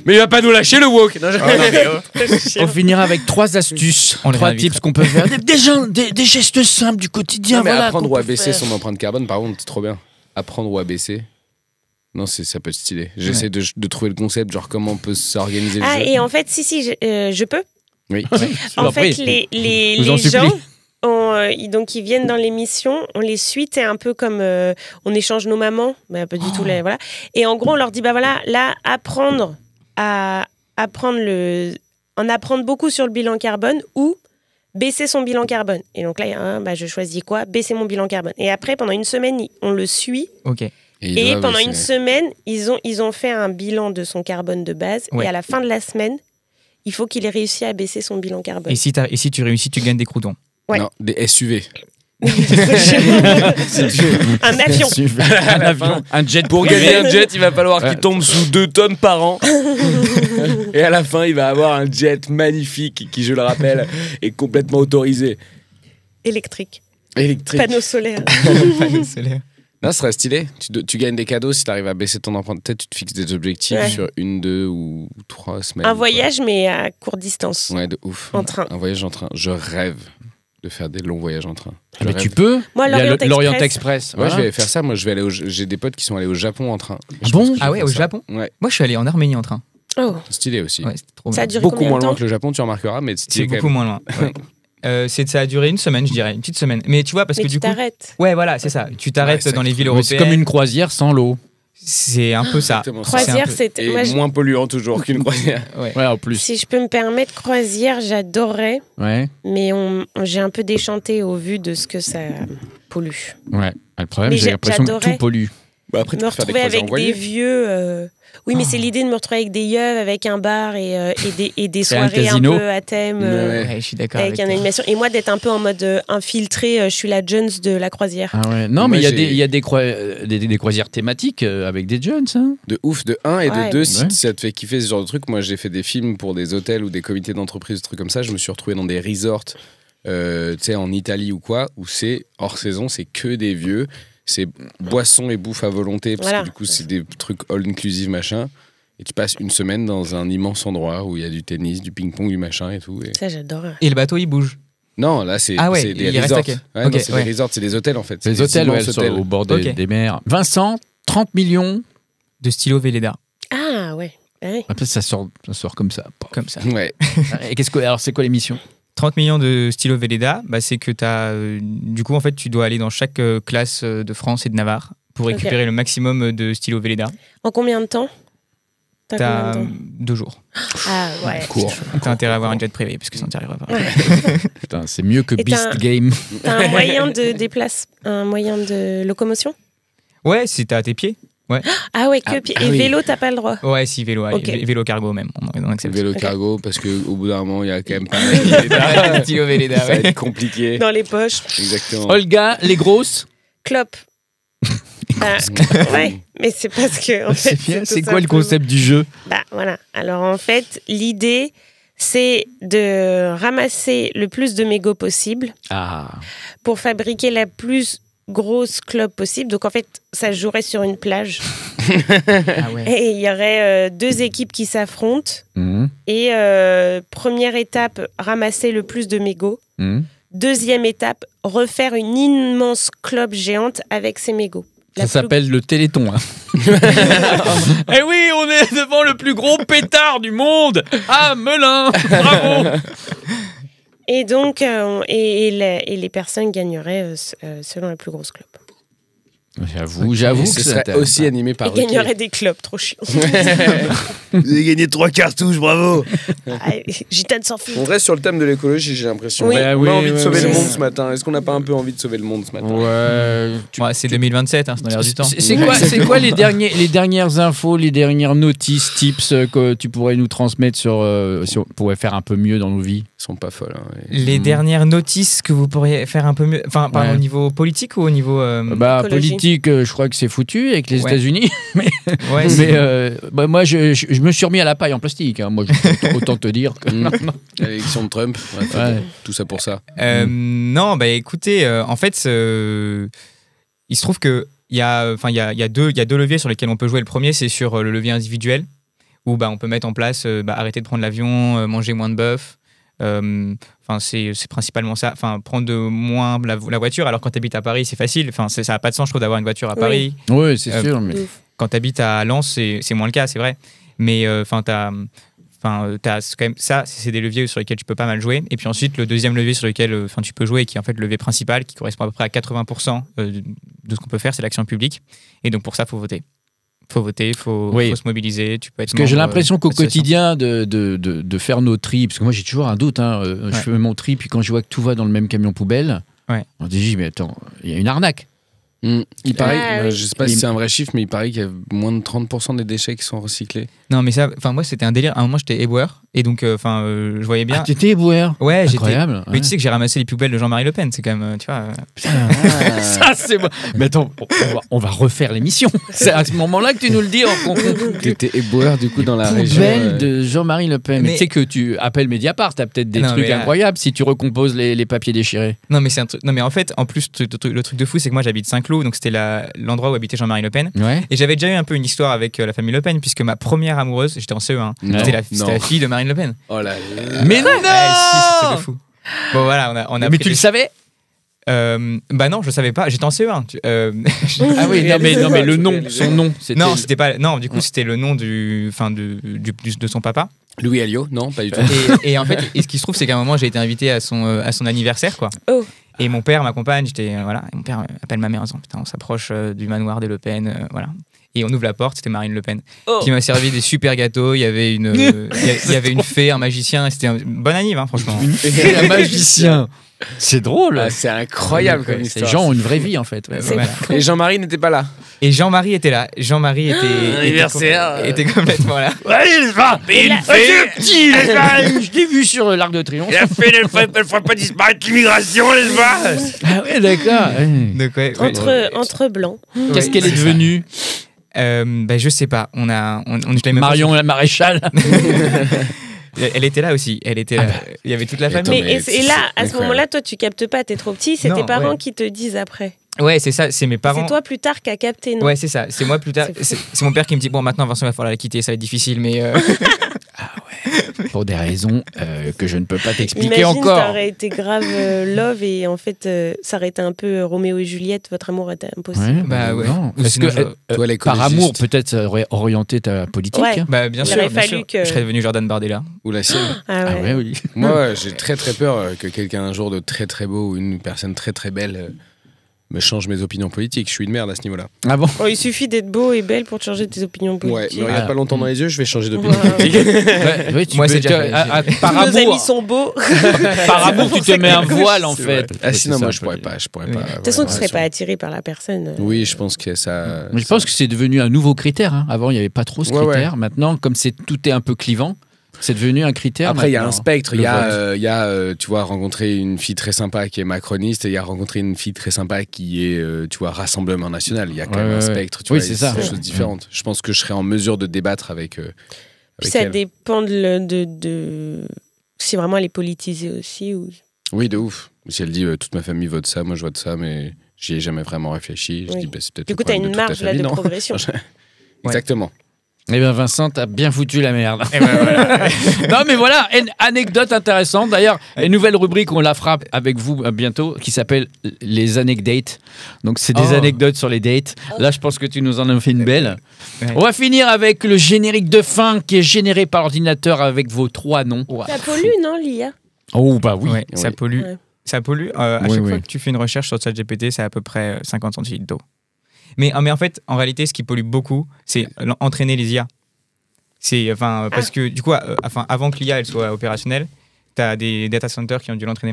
Mais il va pas nous lâcher le woke. On finira avec 3 astuces, 3 tips qu'on peut faire. Des gestes simples du quotidien. Non, mais voilà, apprendre ou à baisser faire. son empreinte carbone, par contre, c'est trop bien. Apprendre ou à baisser. Non, ça peut être stylé. J'essaie de trouver le concept, genre comment on peut s'organiser le jeu. Et en fait, si, je peux. Oui. En fait, les gens, donc ils viennent dans l'émission, on les suit, c'est un peu comme on échange nos mamans, mais pas du tout là, voilà. Et en gros, on leur dit là, apprendre beaucoup sur le bilan carbone ou baisser son bilan carbone. Et donc là, je choisis quoi? Baisser mon bilan carbone. Et après, pendant une semaine, on le suit. Ok. Et pendant une semaine, ils ont fait un bilan de son carbone de base. Ouais. Et à la fin de la semaine, il faut qu'il ait réussi à baisser son bilan carbone. Et si tu réussis, tu gagnes des croutons. Ouais. Non, des SUV. Un avion. Un avion. Un jet Pour gagner un jet, il va falloir qu'il tombe sous 2 tonnes par an. Et à la fin, il va avoir un jet magnifique qui, je le rappelle, est complètement autorisé. Électrique. Électrique. Solaire. Panneau solaire. Non, ce serait stylé. Tu gagnes des cadeaux si tu arrives à baisser ton empreinte. Peut-être tu te fixes des objectifs sur 1, 2 ou 3 semaines. Un voyage, mais à courte distance. Ouais, de ouf. En train. Un voyage en train. Je rêve de faire des longs voyages en train. Mais tu peux. Moi, Il y a l'Orient l'Orient Express. Express. Moi, Voilà. je vais faire ça. Moi, j'ai des potes qui sont allés au Japon en train. Je bon pense que je vais Ah ouais, faire au ça. Japon. Ouais, Moi, je suis allé en Arménie en train. Oh. stylé aussi. Ouais, c'était trop Ça a bien. duré Beaucoup combien moins de loin temps? que le Japon, tu remarqueras, mais C'est stylé quand beaucoup même. moins loin. Ouais. Ça a duré une semaine, je dirais, une petite semaine. Mais tu vois, parce Mais que tu du coup. t'arrêtes. Ouais, voilà, c'est ça. Tu t'arrêtes Ouais, dans les villes Mais européennes. c'est comme une croisière sans l'eau. C'est un peu ça. Exactement ça. Croisière, peu- c'était. Et moi, moins polluant toujours qu'une croisière. Ouais. Ouais, en plus. si je peux me permettre, croisière, j'adorais, Ouais. mais j'ai un peu déchanté au vu de ce que ça pollue. Ouais. Le problème, Mais j'ai l'impression que j'adorais. tout pollue. Bah après, tu me peux faire des retrouver croisières avec en des voilier. vieux. Oui, mais c'est l'idée de me retrouver avec des yeux, avec un bar et des un soirées un casino. peu à thème. Ouais. Ouais, je suis d'accord Avec avec une toi. animation. Et moi, d'être un peu en mode infiltré, je suis la Jones de la croisière. Ah ouais. Non, Moi, mais j'ai- il y a des croisières thématiques avec des jeunes, hein. De ouf, de 1 et de Ouais. 2, si Ouais. ça te fait kiffer ce genre de truc. Moi, j'ai fait des films pour des hôtels ou des comités d'entreprise, des trucs comme ça. Je me suis retrouvé dans des resorts, tu sais, en Italie ou quoi, où c'est hors saison, c'est que des vieux. C'est boissons et bouffe à volonté, parce Voilà. que du coup, c'est des trucs all-inclusive, machin. Et tu passes une semaine dans un immense endroit où il y a du tennis, du ping-pong, du machin et tout. Et... Ça, j'adore. Et le bateau, il bouge. Non, là, c'est Ah ouais, c'est des il reste, resorts. ok. Ouais, Ok, non, c'est ouais. des resorts, c'est des hôtels en fait. C'est Les des hôtels, ouais, immenses sur- au bord Ok. des mers. Vincent, 30 millions. De stylo Velleda, Ah, ouais. Ouais. Après, ça sort comme ça. comme ça. Ouais. Et alors, c'est quoi l'émission 30 millions de stylo Velleda, bah, c'est que du coup, en fait, tu dois aller dans chaque classe de France et de Navarre pour Ok. récupérer le maximum de stylo Velleda. En combien de temps T'as T'as combien de temps 2 jours. Ah, ouais. Court. T'as intérêt à avoir un jet privé, parce que ça n'arrivera pas. Putain, c'est mieux que Et Beast t'as- Game. T'as un moyen de un moyen de locomotion Ouais, si t'as tes pieds. Ah, ouais, que Ah, pied. ah Et oui. vélo, t'as pas le droit. Ouais, si vélo, allez, Ok. vélo cargo même. On accepte. Vélo Ok. cargo, parce qu'au bout d'un moment, il y a quand même pas Ah, mal. stylo Velleda, Ça va ouais. être compliqué. Dans les poches. Exactement. Olga, les grosses. Clope. Bah, ouais, mais c'est parce que. En fait, C'est bien. tout C'est quoi le simplement- concept du jeu Bah, voilà. Alors, en fait, l'idée, c'est de ramasser le plus de mégots possible Ah. pour fabriquer la plus grosse clope possible. Donc, en fait, ça se jouerait sur une plage. Ah ouais. Et il y aurait 2 équipes qui s'affrontent. Mhm. Et première étape, ramasser le plus de mégots. Mhm. Deuxième étape, refaire une immense clope géante avec ces mégots. Ça s'appelle le Téléthon. Hein. Eh oui, on est devant le plus gros pétard du monde. Ah, Melun, bravo. Et donc, et les personnes gagneraient selon la plus grosse clope. J'avoue Et que ce ça serait t'aime. aussi animé par Et gagneraient des clopes, trop chiant. Vous avez gagné 3 cartouches, bravo. Ah, Gitane sans On filtre. reste sur le thème de l'écologie, j'ai l'impression. Oui. On a Oui, envie de oui, sauver oui, le oui. monde ce matin. Est-ce qu'on n'a pas un peu envie de sauver le monde ce matin? Ouais. Ouais, c'est 2027, hein, c'est dans l'air du temps. C'est quoi les dernières infos, les dernières notices, tips que tu pourrais nous transmettre sur si on pourrait faire un peu mieux dans nos vies? Ils sont pas folles. Hein. Les dernières notices que vous pourriez faire un peu mieux, enfin, pardon, Ouais. au niveau politique ou au niveau. Bah, écologie. politique, je crois que c'est foutu avec les Ouais. États-unis. ouais, Mais c'est- bah, moi, je me suis remis à la paille en plastique. Hein. Moi, autant te dire que. L'élection de Trump, bref, Ouais. tout ça pour ça. Non, bah écoutez, en fait, il se trouve que il y a deux leviers sur lesquels on peut jouer. Le premier, c'est sur le levier individuel, où bah, on peut mettre en place arrêter de prendre l'avion, manger moins de bœuf. Enfin, c'est principalement ça. Enfin, prendre moins la voiture. Alors quand tu habites à Paris, c'est facile. Enfin, ça n'a pas de sens, je trouve, d'avoir une voiture à Oui. Paris. Oui, c'est sûr. Mais... Quand tu habites à Lens, c'est moins le cas, c'est vrai. Mais enfin, t'as quand même ça, c'est des leviers sur lesquels tu peux pas mal jouer. Et puis ensuite, le deuxième levier sur lequel tu peux jouer, qui est en fait le levier principal, qui correspond à peu près à 80% de ce qu'on peut faire, c'est l'action publique. Et donc pour ça, faut voter. Faut voter, faut se mobiliser. Tu peux être Parce que j'ai membre, l'impression qu'au d'association. quotidien de faire nos tris, parce que moi j'ai toujours un doute, hein, je fais mon tri, puis quand je vois que tout va dans le même camion poubelle, Ouais. on se dit mais attends, il y a une arnaque. Il paraît, Ah, oui. je sais pas si c'est un vrai chiffre, mais il paraît qu'il y a moins de 30% des déchets qui sont recyclés. Non, mais ça, enfin moi c'était un délire. À un moment j'étais éboueur et donc je voyais bien. Ah, t'étais éboueur. Ouais, j'étais. Incroyable. Mais tu sais que j'ai ramassé les poubelles de Jean-Marie Le Pen, c'est quand même, tu vois. Ça c'est bon. Mais attends, on va refaire l'émission. C'est à ce moment-là que tu nous le dis. T'étais éboueur du coup dans la région. Poubelle de Jean-Marie Le Pen. Mais Mais- tu sais que tu appelles Mediapart, t'as peut-être des Non, trucs mais là- incroyables si tu recomposes les papiers déchirés. Non, mais c'est un truc. Non, mais en fait, en plus, le truc de fou, c'est que moi j'habite Saint-Cloud, donc c'était l'endroit où habitait Jean-Marie Le Pen. Ouais. Et j'avais déjà eu un peu une histoire avec la famille Le Pen, puisque ma première amoureuse, j'étais en CE1, Non, c'était non. la fille de Marine Le Pen. Oh là là. Mais non. Ouais, si, c'est un truc de fou. Bon, voilà, on a Mais pris tu le savais? Bah non, je savais pas, j'étais en CE1. Ah oui, non mais le nom, son nom. c'était- Non, c'était pas. Non, du coup, c'était le nom de son papa. Louis Alliot, non, pas du tout. Et en fait, ce qui se trouve, c'est qu'à un moment, j'ai été invité à son anniversaire, quoi. Oh. Et mon père m'accompagne, voilà. Et mon père appelle ma mère en disant putain, on s'approche du manoir des Le Pen, voilà. Et on ouvre la porte, c'était Marine Le Pen qui m'a servi des super gâteaux. Il y avait une fée, un magicien. Et c'était une bonne anniv, franchement. Une fée, un magicien. C'est drôle. Ah, c'est incroyable comme Ces histoire. gens ont une vraie vie en fait. Ouais. Voilà. Et Jean-Marie n'était pas là. Et Jean-Marie était là. Jean-Marie était complètement là. Allez, n'est-ce pas? Une fée petit, n'est-ce pas? Je l'ai vu sur l'Arc de Triomphe. La fée, elle fera pas disparaître l'immigration, n'est-ce pas? Ah ouais, d'accord. Donc, Entre blancs. Qu'est-ce qu'elle est devenue? Je sais pas. Je l'ai même Marion la maréchale. Elle était là aussi. Elle était là. Il y avait toute la famille. Mais et là, à ce moment-là, toi, tu captes pas, t'es trop petit. C'est Non, tes parents ouais. qui te disent après. Ouais, c'est ça. C'est mes parents. C'est toi plus tard qui as capté, non? Ouais, c'est ça. C'est moi plus tard. C'est mon père qui me dit bon, maintenant Vincent il va falloir la quitter, ça va être difficile, mais. Ah ouais. Pour des raisons que je ne peux pas t'expliquer Imagine, encore. ça aurait été grave love et en fait, ça aurait été un peu Roméo et Juliette. Votre amour était impossible. Bah ouais. Non. Mais Parce sinon, que Toi, par amour, peut-être ça aurait orienté ta politique. Ouais. Hein. Bah bien Il sûr. aurait bien fallu sûr. que- Je serais devenu Jordan Bardella. Ou la sienne. Ah Ah ouais. ouais, oui. Moi, j'ai très très peur que quelqu'un un jour de très très beau ou une personne très très belle me change mes opinions politiques. Je suis une merde à ce niveau-là. Ah bon? Oh, il suffit d'être beau et belle pour te changer tes opinions Ouais, politiques. me regarde Ah. pas longtemps dans les yeux, je vais changer d'opinion Wow. politique. Ouais, tu Moi, peux c'est déjà fait. par Tous nos amis amour, sont beaux. par amour, tu te mets un voile en C'est fait. vrai. Ah Ouais, sinon, c'est moi ça, je pourrais pas. Je pourrais Oui. pas. De De toute façon, tu serais pas attiré par la personne. Oui, je pense que ça. Mais je pense que c'est devenu un nouveau critère. Hein. Avant, il n'y avait pas trop ce Ouais, critère. Maintenant, comme tout est un peu clivant, c'est devenu un critère. Après, il y a un maintenant. spectre. Il Le y vote. a, tu vois, rencontrer une fille très sympa qui est macroniste et il y a rencontré une fille très sympa qui est, tu vois, Rassemblement National. Il y a quand même un spectre. Tu Oui, vois, c'est ça. des choses différentes. Je pense que je serais en mesure de débattre avec. Puis avec ça elle. dépend de si vraiment elle est politisée aussi. Ou... Oui, de ouf. Si elle dit toute ma famille vote ça, moi je vote ça, mais j'y ai jamais vraiment réfléchi. Je Oui. dis, bah, c'est peut-être Du le coup, tu as problème une de toute ta marge là famille, de non progression. Exactement. Eh bien, Vincent, t'as bien foutu la merde. Et ben voilà. Non, mais voilà, une anecdote intéressante. D'ailleurs, une nouvelle rubrique, on la fera avec vous bientôt, qui s'appelle les anecdates. Donc, c'est des anecdotes sur les dates. Là, je pense que tu nous en as fait une belle. Ouais. On va finir avec le générique de fin qui est généré par ordinateur avec vos 3 noms. Ça pollue, non, l'IA? Oh, bah oui. Ouais, ça Oui. pollue. Ouais. Ça pollue. À Oui, chaque oui. fois que tu fais une recherche sur ChatGPT, c'est à peu près 50 centilitres d'eau. Mais en fait, en réalité, ce qui pollue beaucoup, c'est entraîner les IA. C'est parce que du coup, avant que l'IA elle soit opérationnelle, tu as des data centers qui ont dû l'entraîner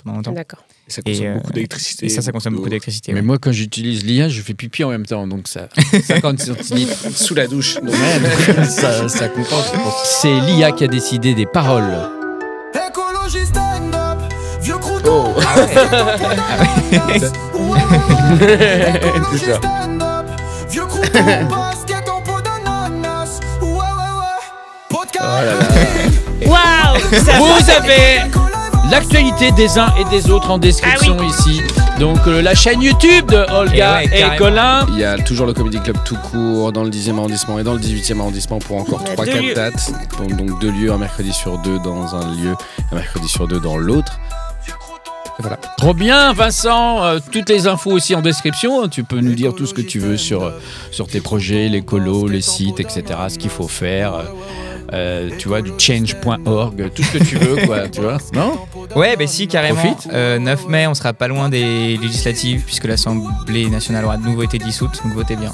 pendant longtemps. D'accord. Ça consomme Et, beaucoup d'électricité. Et ça consomme beaucoup d'électricité. Mais ouais. moi, quand j'utilise l'IA, je fais pipi en même temps. Donc, ça, 50 centilitres. Sous la douche. Donc, ça compense. C'est l'IA qui a décidé des paroles. Écologie stand-up, vieux crouton. Oh. Écologie stand-up, vieux crouton, basket en peau d'ananas. Ouais. Podcast. Waouh! Ça- Vous avez l'actualité des uns et des autres en description ici. Donc la chaîne YouTube de Olga Et ouais, et carrément. Colin. Il y a toujours le Comedy Club tout court dans le 10e arrondissement et dans le 18e arrondissement pour encore Il y a 2 3-4 lieux. dates. Donc 2 lieux, un mercredi sur 2 dans un lieu, un mercredi sur 2 dans l'autre. Et voilà. Trop bien, Vincent. Toutes les infos aussi en description. Tu peux nous dire tout ce que tu veux sur tes projets, les colos, les sites, etc. Ce qu'il faut faire. Tu vois, du change.org, tout ce que tu veux, quoi, tu vois. Non? Ouais, bah si, carrément. Profite. 9 mai, on sera pas loin des législatives, puisque l'Assemblée nationale aura de nouveau été dissoute, donc votez bien.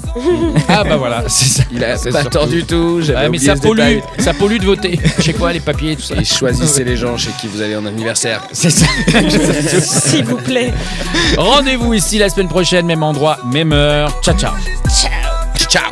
Ah bah voilà, c'est ça. Il a C'est pas surtout- tort du tout. J'avais Ouais, mais oublié ça ce pollue, détail. ça pollue de voter. Je sais quoi, les papiers, tout ça. Et choisissez les gens chez qui vous allez en anniversaire. C'est ça. S'il vous plaît. Rendez-vous ici la semaine prochaine, même endroit, même heure. Ciao, ciao. Ciao.